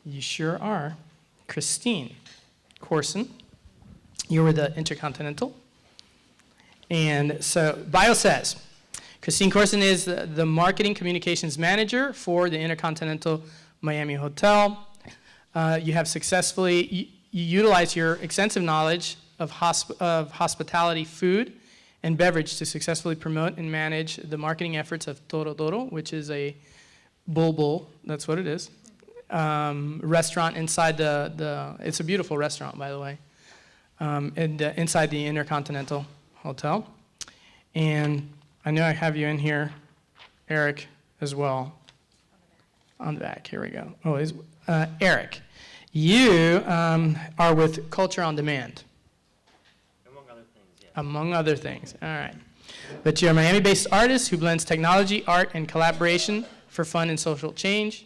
You sure are. Christine Corson, you were the Intercontinental. And so bio says, Christine Corson is the Marketing Communications Manager for the Intercontinental Miami Hotel. You have successfully utilized your extensive knowledge of hospitality, food, and beverage to successfully promote and manage the marketing efforts of Toro Toro, which is a bull, that's what it is, restaurant inside it's a beautiful restaurant, by the way, inside the Intercontinental Hotel. And I know I have you in here, Eric, as well. On the back, here we go. Oh, Eric, you are with Culture on Demand. Among other things, yeah. Among other things, all right. But you're a Miami-based artist who blends technology, art, and collaboration for fun and social change.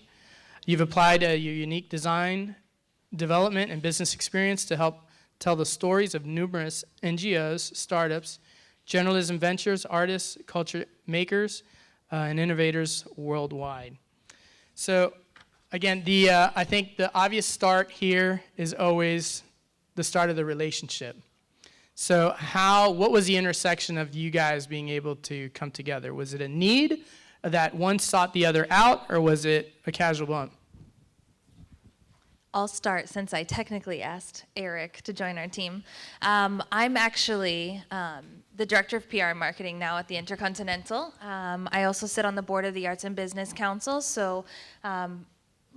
You've applied your unique design, development, and business experience to help tell the stories of numerous NGOs, startups, journalism ventures, artists, culture makers, and innovators worldwide. So, again, I think the obvious start here is always the start of the relationship. So what was the intersection of you guys being able to come together? Was it a need that one sought the other out, or was it a casual bump? I'll start since I technically asked Eric to join our team. I'm actually the Director of PR and Marketing now at the Intercontinental. I also sit on the board of the Arts and Business Council, so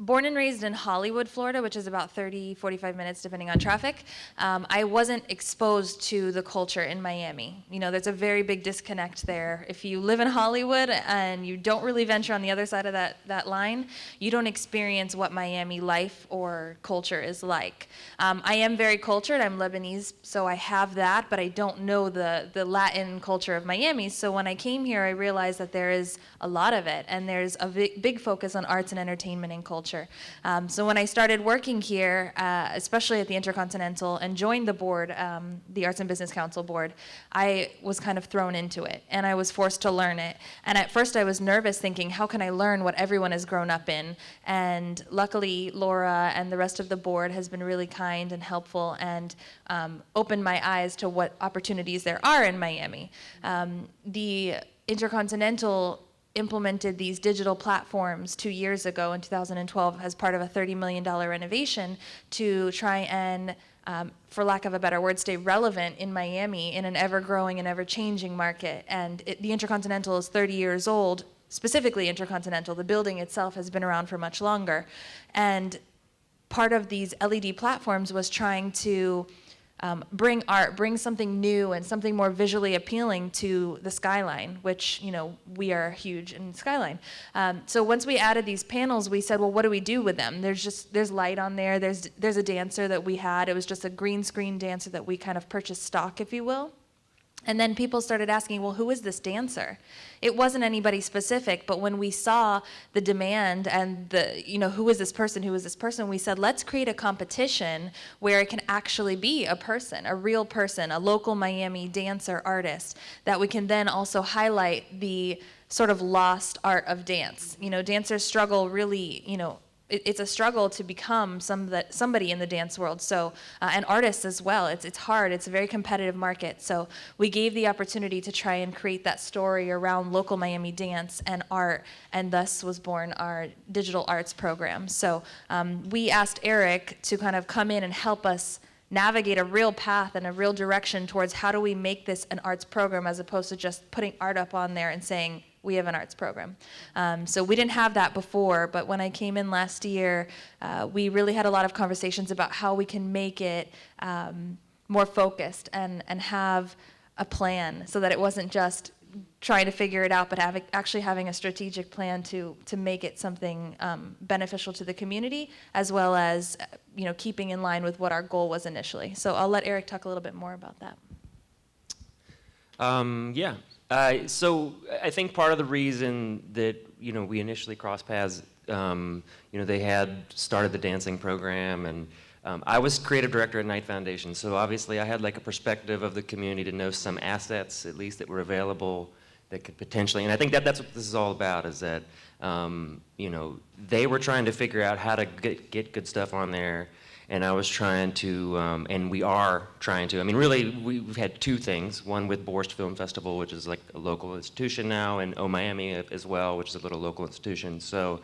born and raised in Hollywood, Florida, which is about 30, 45 minutes depending on traffic, I wasn't exposed to the culture in Miami. You know, there's a very big disconnect there. If you live in Hollywood and you don't really venture on the other side of that line, you don't experience what Miami life or culture is like. I am very cultured. I'm Lebanese, so I have that, but I don't know the Latin culture of Miami. So when I came here, I realized that there is a lot of it, and there's a big focus on arts and entertainment and culture. So when I started working here, especially at the Intercontinental, and joined the board, the Arts and Business Council board, I was kind of thrown into it, and I was forced to learn it. And at first I was nervous, thinking, how can I learn what everyone has grown up in? And luckily, Laura and the rest of the board has been really kind and helpful, and opened my eyes to what opportunities there are in Miami. The Intercontinental implemented these digital platforms 2 years ago in 2012 as part of a $30 million renovation to try and, for lack of a better word, stay relevant in Miami in an ever-growing and ever-changing market. And the Intercontinental is 30 years old, specifically Intercontinental. The building itself has been around for much longer. And part of these LED platforms was trying to bring art, bring something new and something more visually appealing to the skyline, which, you know, we are huge in skyline. So once we added these panels, we said, well, what do we do with them? There's light on there. There's a dancer that we had. It was just a green screen dancer that we kind of purchased stock, if you will. And then people started asking, well, who is this dancer? It wasn't anybody specific, but when we saw the demand and who is this person, we said, let's create a competition where it can actually be a person, a real person, a local Miami dancer, artist, that we can then also highlight the sort of lost art of dance. You know, dancers struggle really, it's a struggle to become somebody in the dance world. So, and artists as well. It's hard. It's a very competitive market. So we gave the opportunity to try and create that story around local Miami dance and art, and thus was born our digital arts program. So we asked Eric to kind of come in and help us navigate a real path and a real direction towards how do we make this an arts program as opposed to just putting art up on there and saying, we have an arts program. So we didn't have that before, but when I came in last year, we really had a lot of conversations about how we can make it more focused and have a plan so that it wasn't just trying to figure it out, but actually having a strategic plan to make it something beneficial to the community, as well as keeping in line with what our goal was initially. So I'll let Eric talk a little bit more about that. So I think part of the reason that we initially crossed paths, they had started the dancing program, and I was creative director at Knight Foundation, so obviously I had like a perspective of the community to know some assets at least that were available that could potentially, and I think that's what this is all about, is that, they were trying to figure out how to get good stuff on there, and I was trying to, and we are trying to, I mean, really, we've had two things, one with Borst Film Festival, which is like a local institution now, and Miami as well, which is a little local institution. So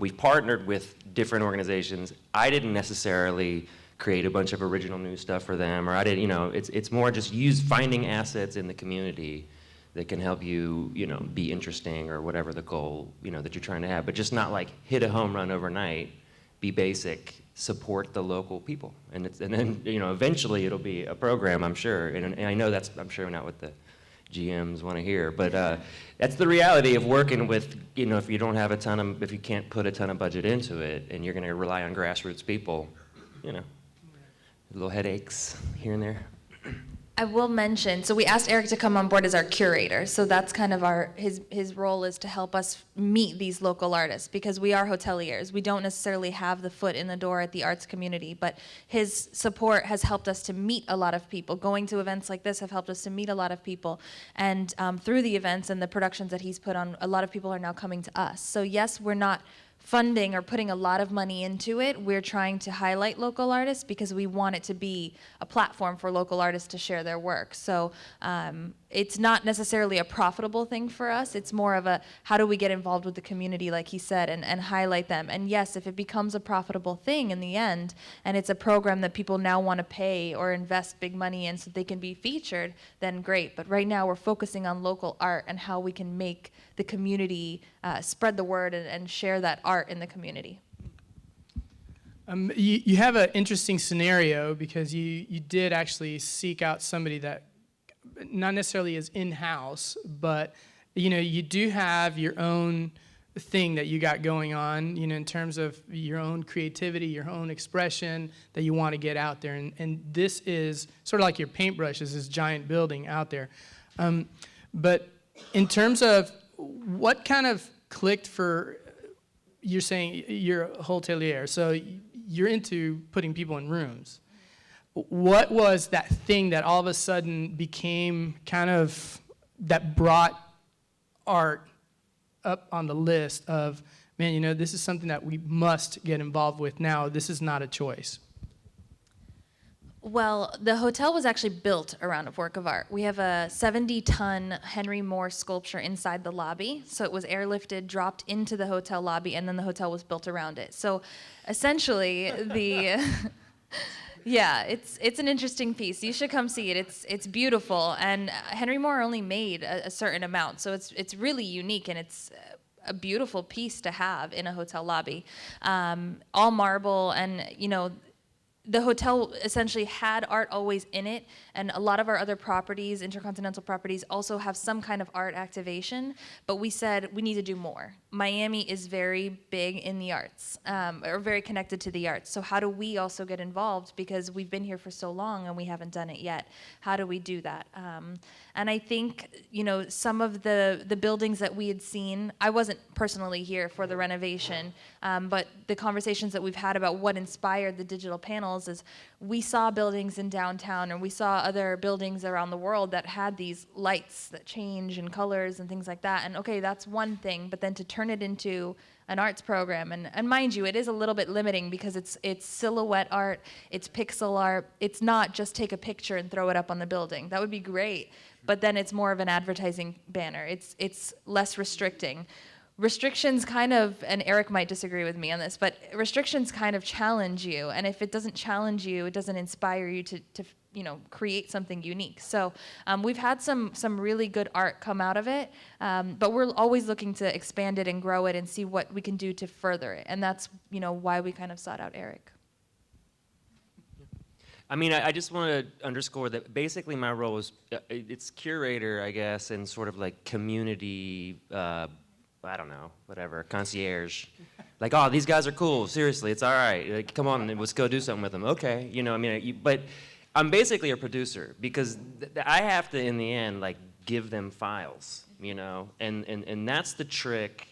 we've partnered with different organizations. I didn't necessarily create a bunch of original new stuff for them, or I didn't, it's more just finding assets in the community that can help you, be interesting or whatever the goal, that you're trying to have, but just not like hit a home run overnight, be basic, support the local people. And then, eventually it'll be a program, I'm sure. And I know I'm sure not what the GMs want to hear, but that's the reality of working with, if you don't have if you can't put a ton of budget into it and you're going to rely on grassroots people, little headaches here and there. I will mention, so we asked Eric to come on board as our curator. So that's kind of his role is to help us meet these local artists, because we are hoteliers. We don't necessarily have the foot in the door at the arts community, but his support has helped us to meet a lot of people. Going to events like this have helped us to meet a lot of people. And through the events and the productions that he's put on, a lot of people are now coming to us. So yes, we're not funding or putting a lot of money into it. We're trying to highlight local artists because we want it to be a platform for local artists to share their work. So it's not necessarily a profitable thing for us. It's more of a, how do we get involved with the community, like he said, and highlight them. And yes, if it becomes a profitable thing in the end, and it's a program that people now want to pay or invest big money in so they can be featured, then great. But right now we're focusing on local art and how we can make the community spread the word and share that art in the community. You have an interesting scenario because you did actually seek out somebody that not necessarily is in-house, but you do have your own thing that you got going on, in terms of your own creativity, your own expression that you want to get out there. And this is sort of like your paintbrush is this giant building out there. But in terms of what kind of clicked for, you're saying you're a hotelier, so you're into putting people in rooms. What was that thing that all of a sudden became kind of, that brought art up on the list of, man, this is something that we must get involved with now. This is not a choice. Well, the hotel was actually built around a work of art. We have a 70-ton Henry Moore sculpture inside the lobby. So it was airlifted, dropped into the hotel lobby, and then the hotel was built around it. So essentially, yeah, it's an interesting piece. You should come see it. It's beautiful, and Henry Moore only made a certain amount, so it's really unique, and it's a beautiful piece to have in a hotel lobby. All marble, and the hotel essentially had art always in it, and a lot of our other properties, intercontinental properties, also have some kind of art activation, but we said we need to do more. Miami is very big in the arts, or very connected to the arts, so how do we also get involved, because we've been here for so long and we haven't done it yet? How do we do that? And I think, some of the buildings that we had seen, I wasn't personally here for the renovation, but the conversations that we've had about what inspired the digital panels is we saw buildings in downtown, or we saw other buildings around the world that had these lights that change in colors and things like that. And okay, that's one thing, but then to turn it into an arts program, and mind you, it is a little bit limiting because it's silhouette art, it's pixel art. It's not just take a picture and throw it up on the building. That would be great, but then it's more of an advertising banner. It's less restricting. Restrictions kind of, and Eric might disagree with me on this, but restrictions kind of challenge you, and if it doesn't challenge you, it doesn't inspire you to create something unique. So we've had some really good art come out of it, but we're always looking to expand it and grow it and see what we can do to further it, and that's why we kind of sought out Eric. I just want to underscore that basically my role is, it's curator, I guess, and sort of like community, I don't know, whatever, concierge. Like, oh, these guys are cool, seriously, it's all right. Like, come on, let's go do something with them. Okay, but I'm basically a producer because I have to, in the end, like, give them files, and that's the trick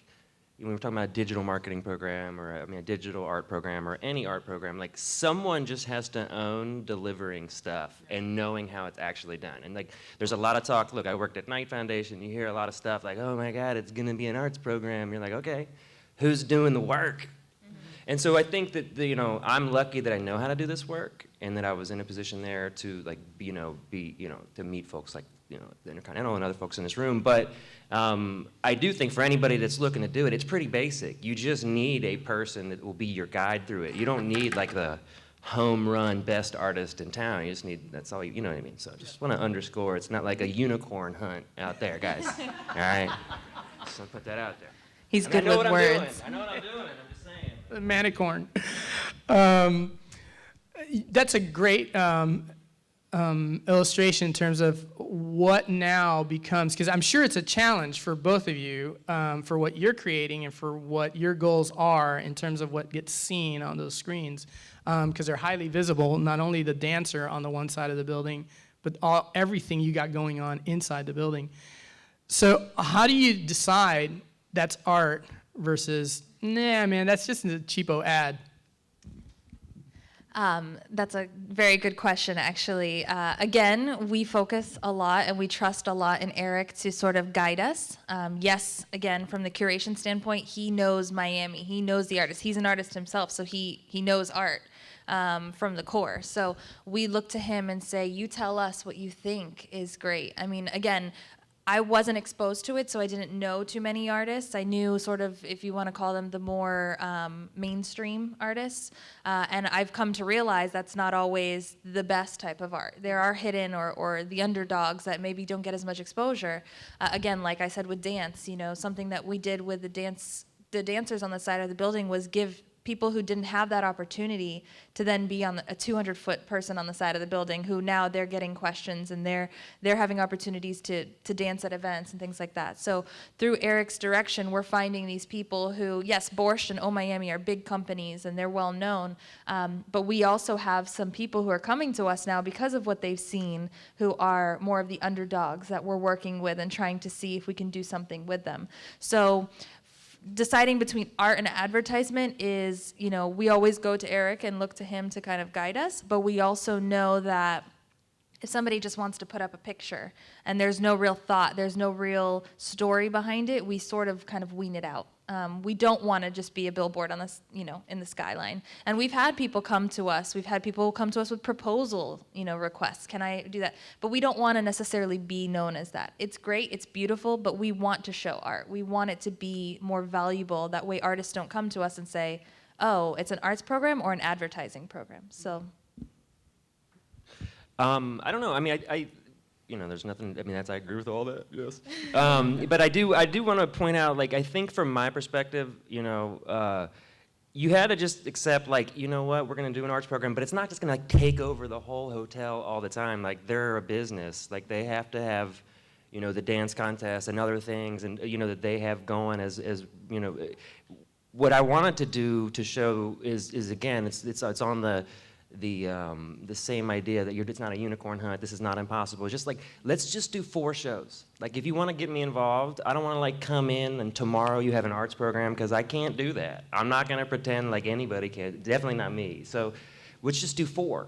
when we're talking about a digital marketing program or a digital art program or any art program, like someone just has to own delivering stuff and knowing how it's actually done. And like there's a lot of talk, look, I worked at Knight Foundation, you hear a lot of stuff like, oh my God, it's gonna be an arts program. You're like, okay, who's doing the work? And so I think that I'm lucky that I know how to do this work and that I was in a position there to like to meet folks like the Intercontinental and other folks in this room. But I do think for anybody that's looking to do it, it's pretty basic. You just need a person that will be your guide through it. You don't need like the home run best artist in town. You just need, that's all you know what I mean? So I just want to underscore, it's not like a unicorn hunt out there, guys. All right? Just want to put that out there. He's good with words. I know what I'm doing. I'm just saying. The manicorn. That's a great illustration in terms of what now becomes, because I'm sure it's a challenge for both of you for what you're creating and for what your goals are in terms of what gets seen on those screens, because they're highly visible, not only the dancer on the one side of the building, but everything you got going on inside the building. So how do you decide that's art versus, nah, man, that's just a cheapo ad? That's a very good question, actually. Again, we focus a lot and we trust a lot in Eric to sort of guide us. Yes, again, from the curation standpoint, he knows Miami. He knows the artist. He's an artist himself, so he knows art from the core. So we look to him and say, you tell us what you think is great. I mean, again, I wasn't exposed to it, so I didn't know too many artists. I knew sort of, if you want to call them, the more mainstream artists. And I've come to realize that's not always the best type of art. There are hidden or the underdogs that maybe don't get as much exposure. Again, like I said with dance, something that we did with the dancers on the side of the building was give people who didn't have that opportunity to then be on a 200-foot person on the side of the building, who now they're getting questions and they're having opportunities to dance at events and things like that. So through Eric's direction, we're finding these people who, yes, Borscht and Oh Miami are big companies and they're well known, but we also have some people who are coming to us now because of what they've seen, who are more of the underdogs that we're working with and trying to see if we can do something with them. So deciding between art and advertisement is, we always go to Eric and look to him to kind of guide us, but we also know that if somebody just wants to put up a picture and there's no real thought, there's no real story behind it, we sort of kind of wean it out. We don't want to just be a billboard on this, in the skyline. And we've had people come to us. We've had people come to us with proposal, requests. Can I do that? But we don't want to necessarily be known as that. It's great, it's beautiful, but we want to show art. We want it to be more valuable. That way artists don't come to us and say, oh, it's an arts program or an advertising program. So. I don't know. I mean, I there's nothing. I mean, I agree with all that. Yes. But I do want to point out, like, I think from my perspective, you had to just accept, like, you know what, we're going to do an arts program, but it's not just going to like take over the whole hotel all the time. Like, they're a business. Like, they have to have, the dance contest and other things, and that they have going as what I wanted to do to show is again, it's on the same idea that it's not a unicorn hunt, this is not impossible. It's just like, let's just do 4 shows. Like, if you want to get me involved, I don't want to like come in and tomorrow you have an arts program, because I can't do that. I'm not going to pretend like anybody can, definitely not me. So let's just do 4,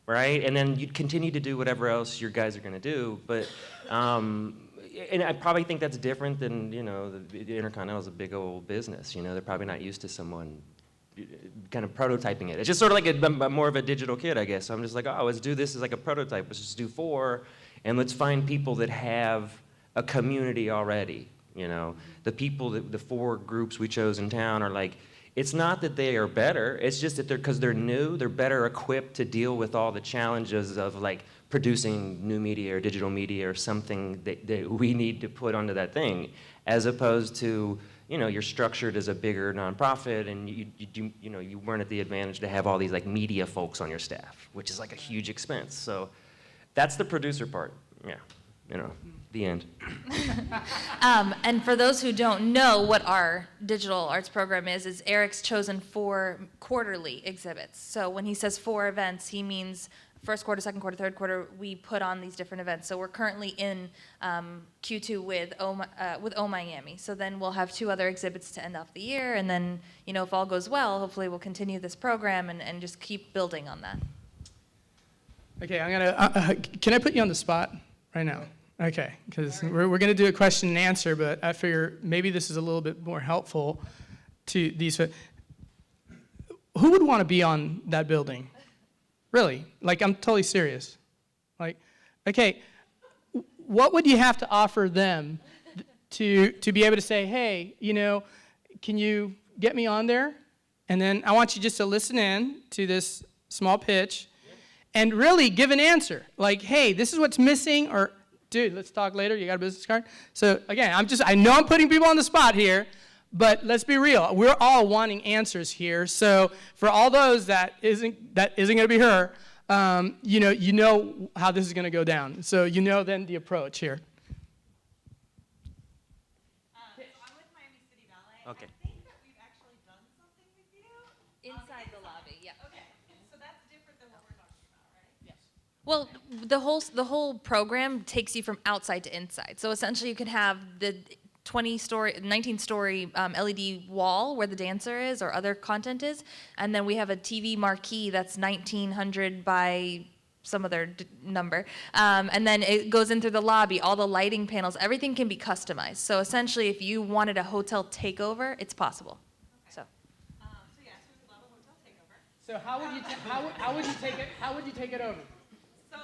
right? And then you continue to do whatever else your guys are going to do. But, and I probably think that's different than, the Intercontinental is a big old business. They're probably not used to someone kind of prototyping it. It's just sort of like a more of a digital kid, I guess. So I'm just like, oh, let's do this as like a prototype. Let's just do 4, and let's find people that have a community already. The people, the 4 groups we chose in town are like, it's not that they are better. It's just that because they're new, they're better equipped to deal with all the challenges of like producing new media or digital media or something that we need to put onto that thing, as opposed to, you're structured as a bigger nonprofit, and you weren't at the advantage to have all these like media folks on your staff, which is like a huge expense. So that's the producer part. Yeah, the end. And for those who don't know what our digital arts program is Eric's chosen 4 quarterly exhibits. So when he says 4 events, he means first quarter, second quarter, third quarter, we put on these different events. So we're currently in Q2 with O Miami. So then we'll have 2 other exhibits to end off the year, and then, you know, if all goes well, hopefully we'll continue this program and just keep building on that. Okay, I'm gonna, can I put you on the spot right now? Okay, because we're gonna do a question and answer, but I figure maybe this is a little bit more helpful to these. Who would want to be on that building? Really? Like, I'm totally serious. Like, okay, what would you have to offer them to be able to say, hey, you know, can you get me on there? And then I want you just to listen in to this small pitch and really give an answer. Like, hey, this is what's missing, or dude, let's talk later. You got a business card? So again, I know I'm putting people on the spot here, but let's be real. We're all wanting answers here. So for all those that isn't going to be her, you know how this is going to go down. So you know then the approach here. So I'm with Miami City Ballet. Okay. I think that we've actually done something with you. Inside the lobby, yeah. Okay, so that's different than what we're talking about, right? Yes. Well, the whole program takes you from outside to inside. So essentially, you can have the 19-story LED wall where the dancer is or other content is, and then we have a TV marquee that's 1900 by some other number, and then it goes in through the lobby. All the lighting panels, everything can be customized. So essentially, if you wanted a hotel takeover, it's possible. Okay. So. So yes, we would love a hotel takeover. So how would you take it? How would you take it over? So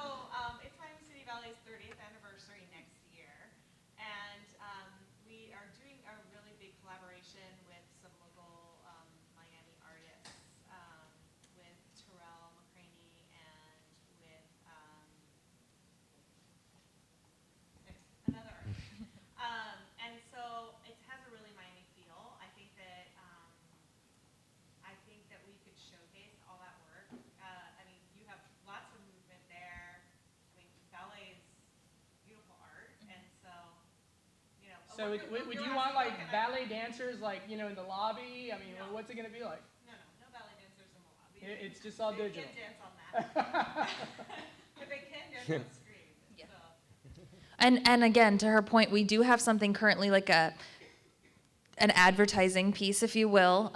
it's Miami City Ballet's 30th anniversary next year, and we are doing a really big collaboration with some local Miami artists, with Terrell McCraney and with another artist. And so it has a really Miami feel. I think that we could showcase all that work. I mean, you have lots of movement there. I mean, ballet is beautiful art, and so, you know. So would you want like ballet dancers like, you know, in the lobby? I mean, No. what's it going to be like? No ballet dancers in the lobby. It's just all They digital. can't dance on that. But they can dance on the screen. Yeah. So. And again, to her point, we do have something currently like an advertising piece, if you will,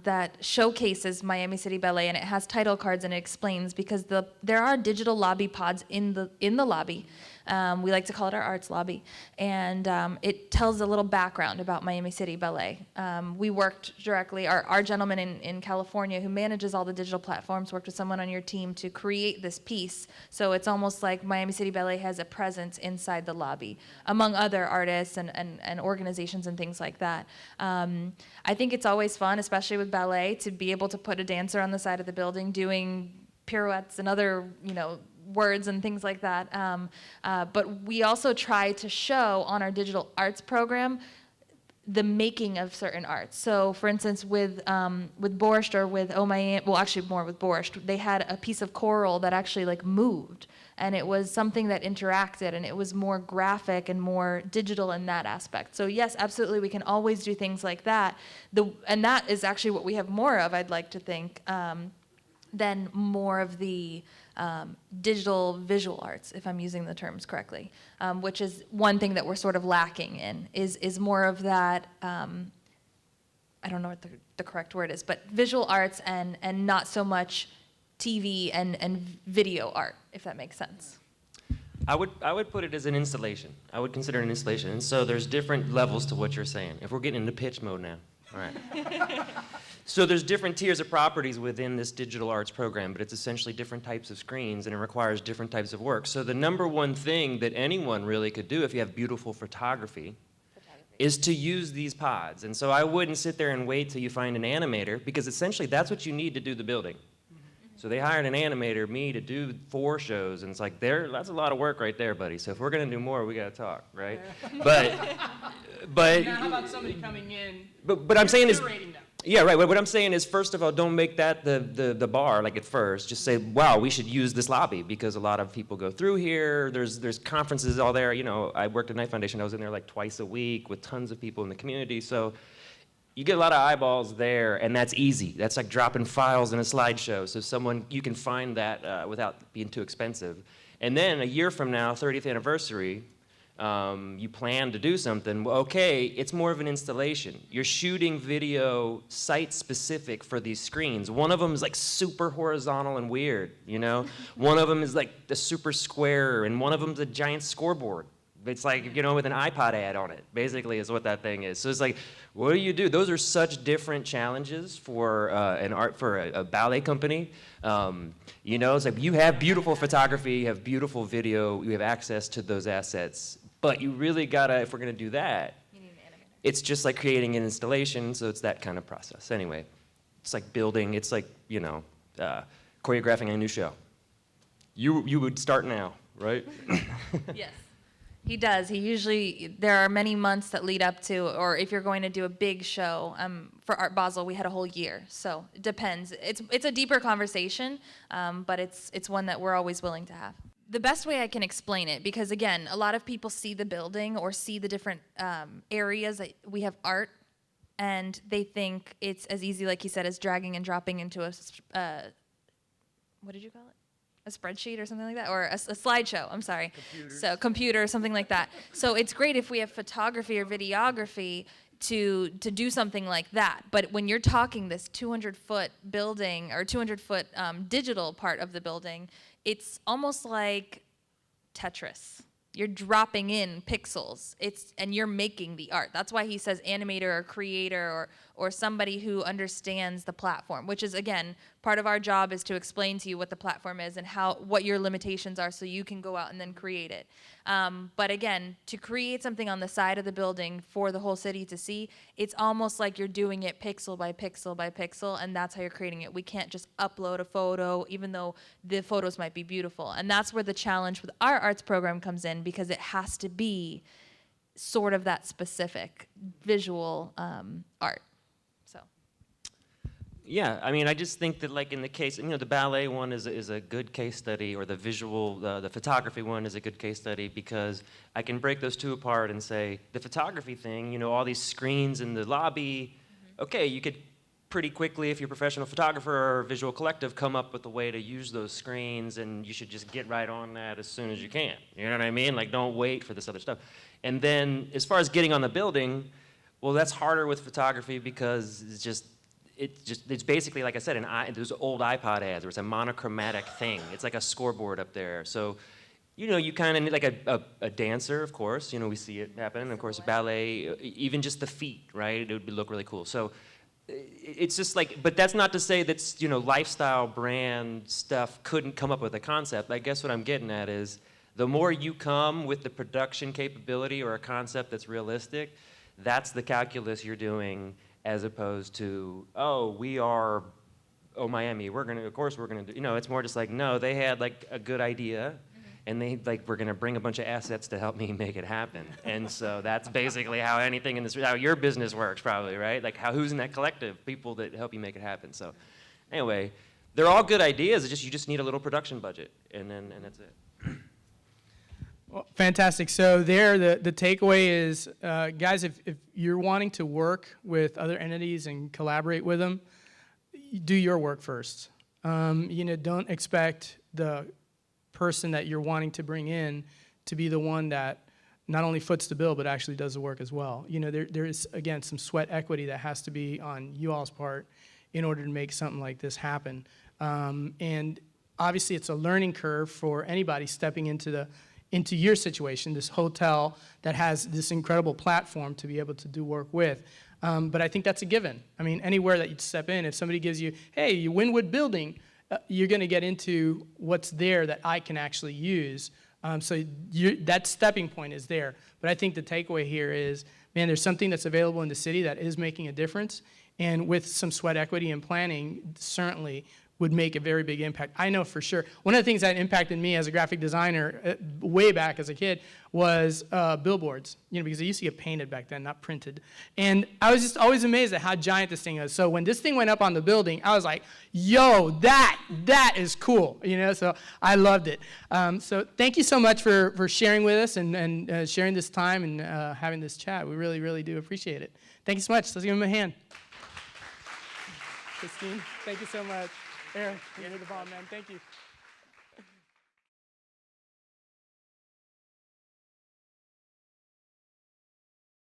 that showcases Miami City Ballet, and it has title cards and it explains, because there are digital lobby pods in the lobby. We like to call it our arts lobby, and it tells a little background about Miami City Ballet. We worked directly, our gentleman in California who manages all the digital platforms worked with someone on your team to create this piece, so it's almost like Miami City Ballet has a presence inside the lobby, among other artists and organizations and things like that. I think it's always fun, especially with ballet, to be able to put a dancer on the side of the building doing pirouettes and other, you know, words and things like that. But we also try to show on our digital arts program the making of certain arts. So, for instance, with Borscht or with Oh Miami, well, actually more with Borscht, they had a piece of choral that actually like moved, and it was something that interacted, and it was more graphic and more digital in that aspect. So yes, absolutely, we can always do things like that. And that is actually what we have more of, I'd like to think, than more of the digital visual arts, if I'm using the terms correctly, which is one thing that we're sort of lacking in, is more of that, I don't know what the correct word is, but visual arts and not so much TV and video art, if that makes sense. I would put it as an installation. I would consider it an installation. And so there's different levels to what you're saying. If we're getting into pitch mode now, all right. So there's different tiers of properties within this digital arts program, but it's essentially different types of screens, and it requires different types of work. So the number one thing that anyone really could do if you have beautiful photography is to use these pods. And so I wouldn't sit there and wait till you find an animator, because essentially that's what you need to do the building. So they hired an animator, me, to do 4 shows, and it's like, that's a lot of work right there, buddy. So if we're gonna do more, we gotta talk, right? But Now, how about somebody coming in? But I'm saying is, curating them? yeah, right. What I'm saying is, first of all, don't make that the bar like at first. Just say, wow, we should use this lobby because a lot of people go through here. There's conferences all there. You know, I worked at Knight Foundation. I was in there like twice a week with tons of people in the community. So you get a lot of eyeballs there, and that's easy. That's like dropping files in a slideshow. So you can find that without being too expensive. And then a year from now, 30th anniversary, you plan to do something. Well, okay, it's more of an installation. You're shooting video site-specific for these screens. One of them is like super horizontal and weird, you know? One of them is like the super square, and one of them's a giant scoreboard. It's like, you know, with an iPod ad on it, basically, is what that thing is. So it's like, what do you do? Those are such different challenges for a ballet company. You know, it's like you have beautiful photography, you have beautiful video, you have access to those assets, but you really gotta, if we're gonna do that, You need an animator. it's just like creating an installation, so it's that kind of process. Anyway, it's like building, it's like, you know, choreographing a new show. You would start now, right? Yes. He does. There are many months that lead up to, or if you're going to do a big show, for Art Basel, we had a whole year. So it depends. It's a deeper conversation, but it's one that we're always willing to have. The best way I can explain it, because again, a lot of people see the building or see the different areas that we have art, and they think it's as easy, like he said, as dragging and dropping into what did you call it? A spreadsheet or something like that, or a slideshow, I'm sorry. So computer, something like that. So it's great if we have photography or videography to do something like that. But when you're talking this 200-foot building or 200-foot digital part of the building, it's almost like Tetris. You're dropping in pixels. And you're making the art. That's why he says animator or creator or somebody who understands the platform, which is, again, part of our job is to explain to you what the platform is and what your limitations are so you can go out and then create it. But again, to create something on the side of the building for the whole city to see, it's almost like you're doing it pixel by pixel by pixel, and that's how you're creating it. We can't just upload a photo, even though the photos might be beautiful. And that's where the challenge with our arts program comes in, because it has to be sort of that specific visual art. So. Yeah, I mean, I just think that, like, in the case, you know, the ballet one is a good case study, or the visual, the photography one is a good case study, because I can break those two apart and say, the photography thing, you know, all these screens in the lobby, okay, you could pretty quickly, if you're a professional photographer or visual collective, come up with a way to use those screens, and you should just get right on that as soon as you can. You know what I mean? Like, don't wait for this other stuff. And then, as far as getting on the building, well, that's harder with photography, because it's basically, like I said, those old iPod ads where it's a monochromatic thing. It's like a scoreboard up there. So, you know, you kind of need like a dancer, of course. You know, we see it happen. And of course, ballet, even just the feet, right? It would look really cool. So it's just like, but that's not to say that, you know, lifestyle brand stuff couldn't come up with a concept. I guess what I'm getting at is, the more you come with the production capability or a concept that's realistic, that's the calculus you're doing, as opposed to, Miami, of course we're gonna do, you know, it's more just like, no, they had like a good idea, and they like, we're gonna bring a bunch of assets to help me make it happen. And so that's basically how anything in this, how your business works probably, right? Like who's in that collective, people that help you make it happen. So anyway, they're all good ideas, you just need a little production budget, and that's it. Well, fantastic. So the takeaway is, guys, if you're wanting to work with other entities and collaborate with them, do your work first. You know, don't expect the person that you're wanting to bring in to be the one that not only foots the bill, but actually does the work as well. You know, there is, again, some sweat equity that has to be on you all's part in order to make something like this happen. And obviously, it's a learning curve for anybody stepping into your situation, this hotel that has this incredible platform to be able to do work with. But I think that's a given. I mean, anywhere that you step in, if somebody gives you, hey, your Wynwood building, you're going to get into what's there that I can actually use. So that stepping point is there. But I think the takeaway here is, man, there's something that's available in the city that is making a difference. And with some sweat equity and planning, certainly would make a very big impact. I know for sure. One of the things that impacted me as a graphic designer way back as a kid was billboards, because they used to get painted back then, not printed. And I was just always amazed at how giant this thing is. So when this thing went up on the building, I was like, yo, that is cool, so I loved it. So thank you so much for sharing with us and sharing this time and having this chat. We really, really do appreciate it. Thank you so much. Let's give him a hand. Christine, thank you so much. Erin, you're the bomb, man. Thank you.